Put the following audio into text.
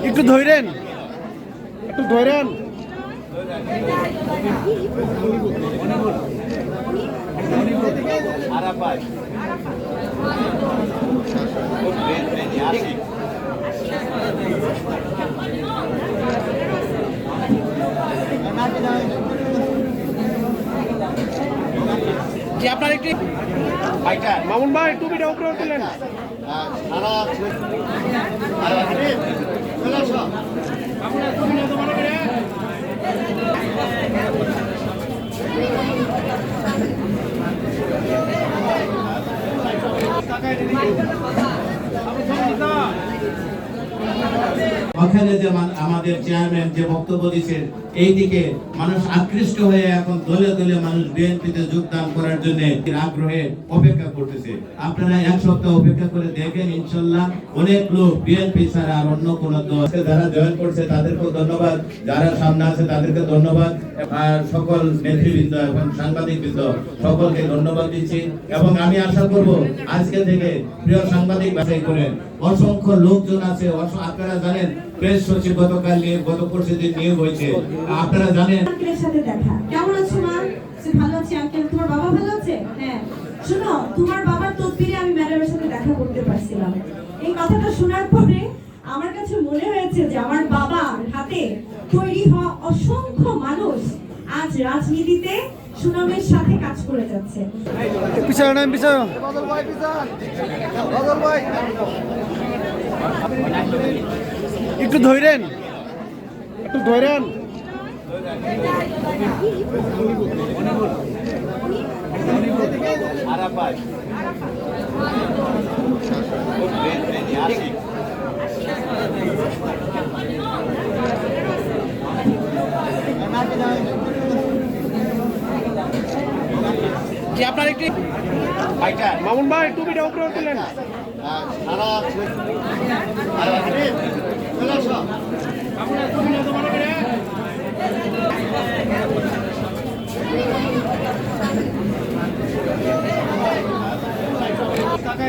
একটু ধরেন, একটু ধরেন। জি আপনার একটি মামুন ভাই টুপিটা উপরে তুলেন। ওখানে যে আমাদের চেয়ারম্যান যে বক্তব্য দিচ্ছেন এইদিকে মানুষ আকৃষ্ট হয়ে এখন দলে দলে মানুষ বিএনপিতে যোগদান করার জন্য আগ্রহে অপেক্ষা করতেছে। আপনারা এক সপ্তাহ অপেক্ষা করে দেখেন, ইনশাল্লাহ অনেক লোক বিএনপি ছাড়া আর অন্য কোন দল যারা জয়েন করছে তাদেরকে ধন্যবাদ, যারা সামনে আছে তাদেরকে ধন্যবাদ, আর সকল নেতৃবৃন্দ এবং সাংবাদিকবৃন্দ সকলকে ধন্যবাদ দিচ্ছি। এবং আমি আশা করব আজকে থেকে প্রিয় সাংবাদিক বাছাই করেন, অসংখ্য লোকজন আছে। আপনারা জানেন প্রেস সচিব গতকাল নিয়ে গত পরশুদিন নিয়োগ হয়েছে, আপনারা জানেন। সাথে দেখা কেমন আছো মা? ভালো আছি আঙ্কেল। তোমার বাবা ভালো আছে? হ্যাঁ শুনো, তোমার বাবার তদবিরে আমি ম্যাডামের সাথে দেখা করতে পারছিলাম। এই কথাটা শোনার পরে আমার কাছে মনে হয়েছে যে আমার বাবার হাতে তৈরি হওয়া অসংখ্য মানুষ আজ রাজনীতিতে সুনামের সাথে কাজ করে যাচ্ছে। একটু ধরেন, একটু ধরেন। জি আপনার একটি মামুন ভাই টুপিটা উপরে তুলেন। টাকা